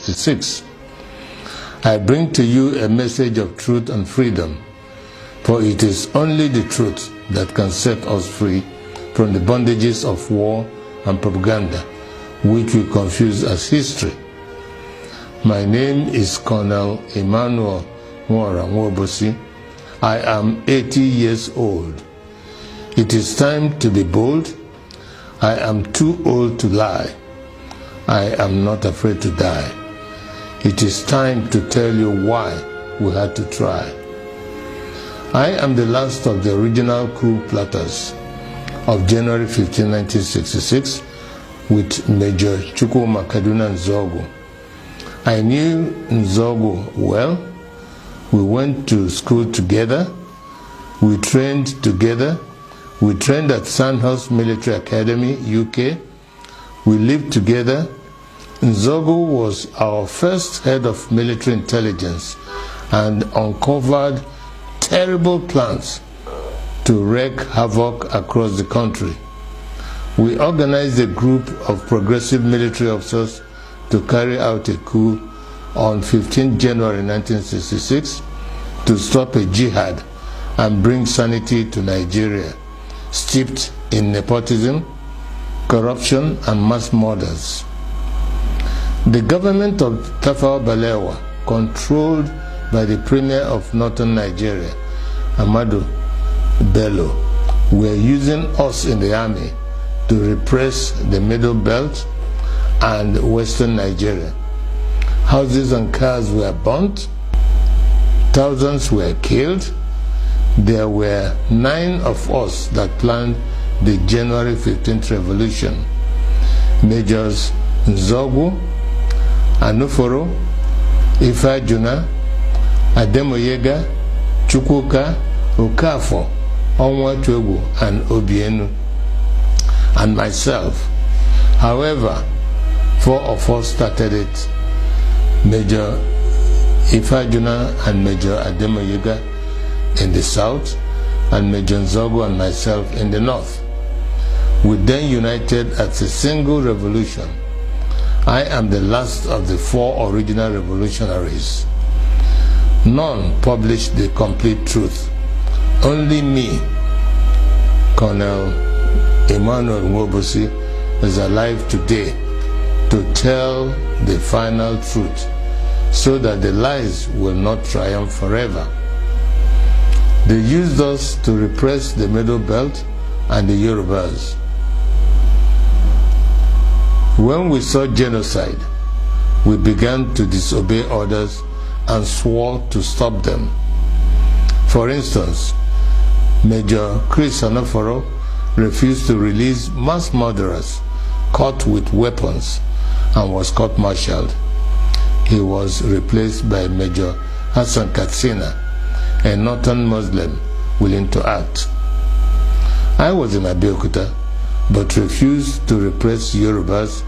1966. I bring to you a message of truth and freedom, for it is only the truth that can set us free from the bondages of war and propaganda, which we confuse as history. My name is Colonel Emmanuel Nwobo. I am 80 years old. It is time to be bold. I am too old to lie. I am not afraid to die. It is time to tell you why we had to try. I am the last of the original coup plotters of January 15, 1966, with Major Kaduna Nzobo. I knew Nzobo well. We went to school together. We trained together. We trained at Sandhurst Military Academy, UK. We lived together. Nzobo was our first head of military intelligence and uncovered terrible plans to wreak havoc across the country. We organized a group of progressive military officers to carry out a coup on 15 January 1966 to stop a jihad and bring sanity to Nigeria, steeped in nepotism, corruption, and mass murders. The government of Tafawa Balewa, controlled by the Premier of Northern Nigeria, Ahmadu Bello, were using us in the army to repress the Middle Belt and Western Nigeria. Houses and cars were burnt. Thousands were killed. There were 9 of us that planned the January 15th revolution. Majors Nzobo, Anuforo, Ifajuna, Ademoyega, Chukwuka, Okafor, Onwatuegwu, and Obienu, and myself. However, 4 of us started it: Major Ifajuna and Major Ademoyega in the south, and Major Nzobo and myself in the north. We then united as a single revolution. I am the last of the 4 original revolutionaries. None published the complete truth. Only me, Colonel Emmanuel Nwobo, is alive today to tell the final truth, so that the lies will not triumph forever. They used us to repress the Middle Belt and the Yorubas. When we saw genocide, we began to disobey orders and swore to stop them. For instance, Major Chris Anuforo refused to release mass murderers caught with weapons and was court-martialed. He was replaced by Major Hassan Katsina, a northern Muslim willing to act. I was in Abeokuta, but refused to repress Yorubas.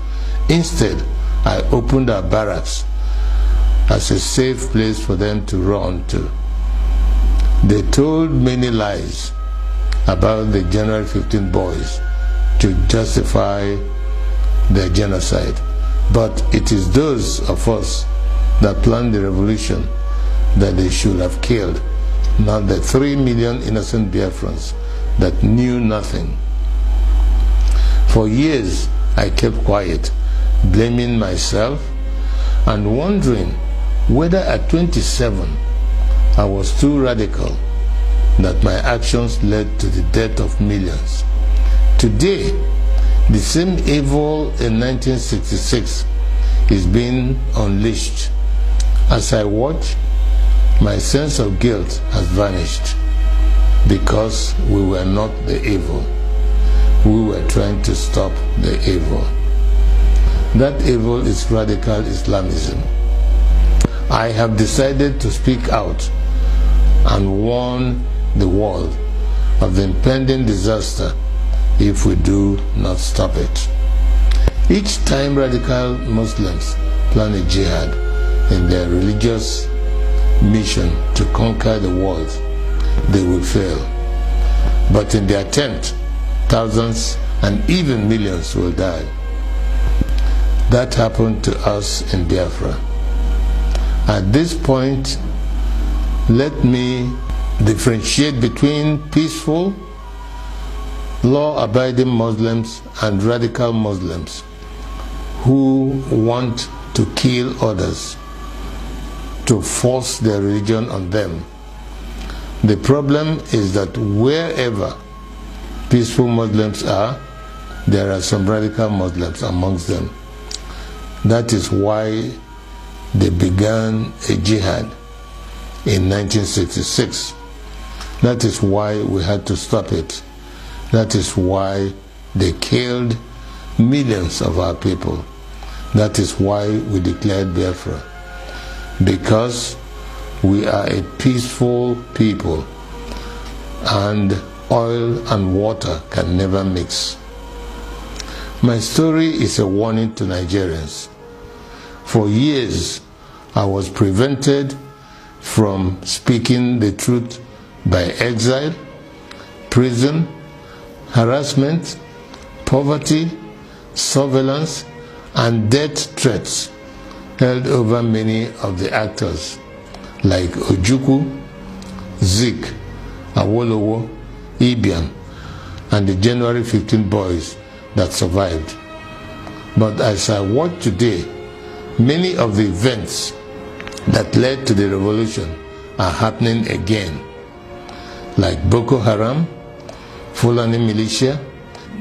Instead, I opened our barracks as a safe place for them to run to. They told many lies about the January 15 boys to justify their genocide. But it is those of us that planned the revolution that they should have killed, not the 3 million innocent Biafrans that knew nothing. For years, I kept quiet, blaming myself and wondering whether at 27 I was too radical, that my actions led to the death of millions. Today, the same evil in 1966 is being unleashed. As I watch, my sense of guilt has vanished, because we were not the evil. We were trying to stop the evil. That evil is radical Islamism. I have decided to speak out and warn the world of the impending disaster if we do not stop it. Each time radical Muslims plan a jihad in their religious mission to conquer the world, they will fail. But in the attempt, thousands and even millions will die. That happened to us in Biafra. At this point, let me differentiate between peaceful, law-abiding Muslims and radical Muslims who want to kill others, to force their religion on them. The problem is that wherever peaceful Muslims are, there are some radical Muslims amongst them. That is why they began a jihad in 1966. That is why we had to stop it. That is why they killed millions of our people. That is why we declared Biafra. Because we are a peaceful people, and oil and water can never mix. My story is a warning to Nigerians. For years, I was prevented from speaking the truth by exile, prison, harassment, poverty, surveillance, and death threats held over many of the actors like Ojukwu, Zik, Awolowo, Ibiam, and the January 15 boys that survived. But as I watch today, many of the events that led to the revolution are happening again, like Boko Haram, Fulani militia,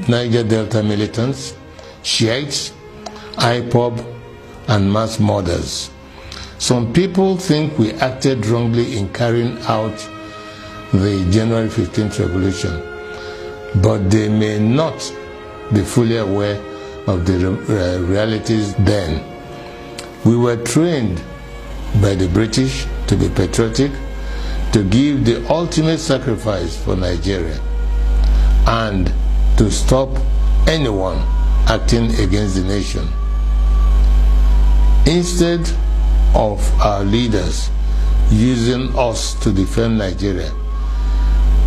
Niger Delta militants, Shiites, IPOB, and mass murders. Some people think we acted wrongly in carrying out the January 15th revolution, but they may not be fully aware of the realities then. We were trained by the British to be patriotic, to give the ultimate sacrifice for Nigeria, and to stop anyone acting against the nation. Instead of our leaders using us to defend Nigeria,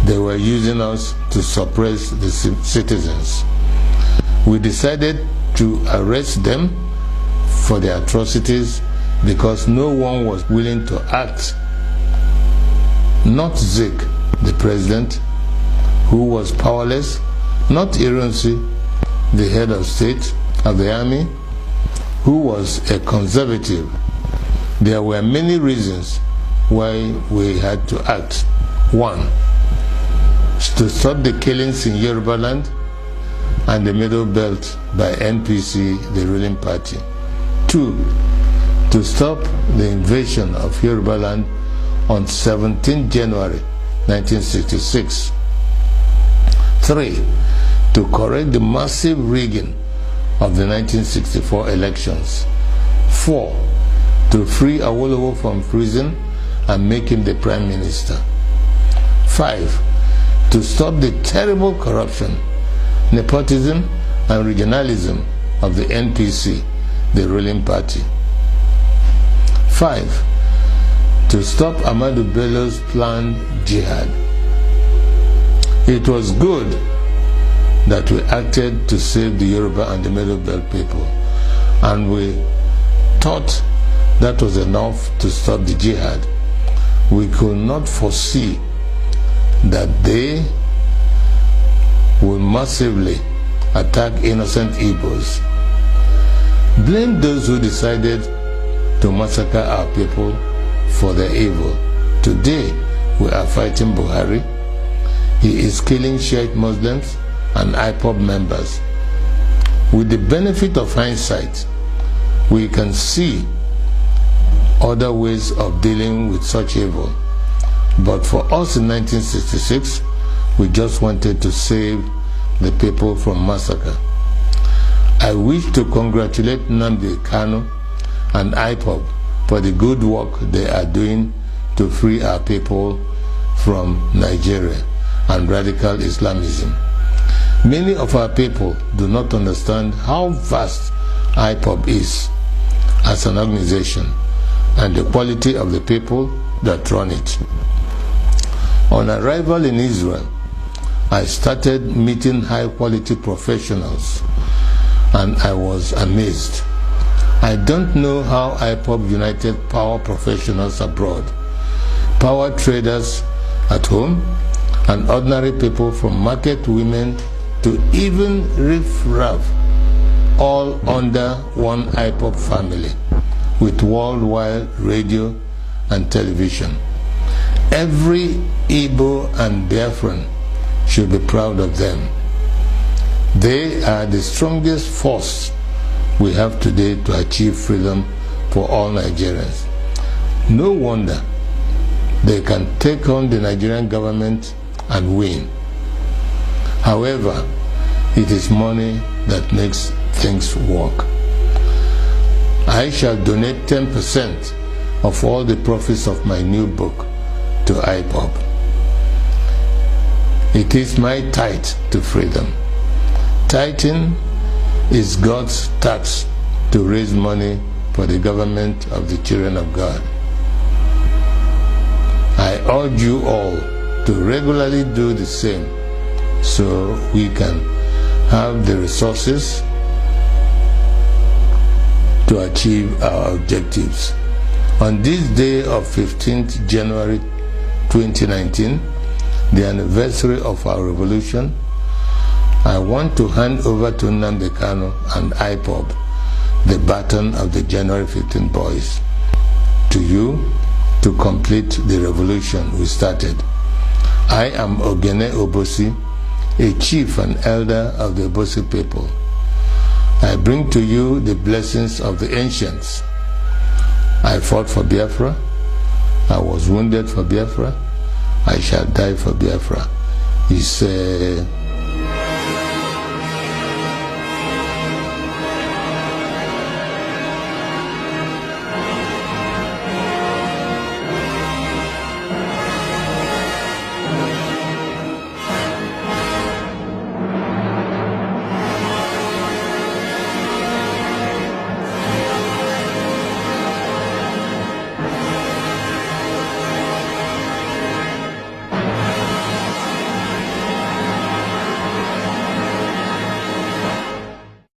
they were using us to suppress the citizens. We decided to arrest them for their atrocities because no one was willing to act. Not Zik, the president, who was powerless, not Ironsi, the head of state of the army, who was a conservative. There were many reasons why we had to act. One, to stop the killings in Yoruba land and the Middle Belt by NPC, the ruling party. Two, to stop the invasion of Yoruba land on 17 January 1966. Three, to correct the massive rigging of the 1964 elections. Four, to free Awolowo from prison and make him the Prime Minister. Five, to stop the terrible corruption, nepotism, and regionalism of the NPC, the ruling party. Five, to stop Ahmadu Bello's planned jihad. It was good that we acted to save the Yoruba and the Middle Belt people, and we thought that was enough to stop the jihad. We could not foresee that they will massively attack innocent Igbos. Blame those who decided to massacre our people for their evil. Today, we are fighting Buhari. He is killing Shiite Muslims and IPOB members. With the benefit of hindsight, we can see other ways of dealing with such evil. But for us in 1966, we just wanted to save the people from massacre. I wish to congratulate Nnamdi Kanu and IPOB for the good work they are doing to free our people from Nigeria and radical Islamism. Many of our people do not understand how vast IPOB is as an organization and the quality of the people that run it. On arrival in Israel, I started meeting high-quality professionals, and I was amazed. I don't know how IPOB united power professionals abroad, power traders at home, and ordinary people from market women to even riff-raff, all under one IPOB family with worldwide radio and television. Every Igbo and Biafran should be proud of them. They are the strongest force we have today to achieve freedom for all Nigerians. No wonder they can take on the Nigerian government and win. However, it is money that makes things work. I shall donate 10% of all the profits of my new book to IPOB. It is my tithe to freedom. Tithing is God's tax to raise money for the government of the children of God. I urge you all to regularly do the same so we can have the resources to achieve our objectives. On this day of 15th January 2019, the anniversary of our revolution, I want to hand over to Nnamdi Kanu and IPOB the baton of the January 15 boys, to you to complete the revolution we started. I am Ogene Obosi, a chief and elder of the Obosi people. I bring to you the blessings of the ancients. I fought for Biafra. I was wounded for Biafra. I shall die for Biafra. He said,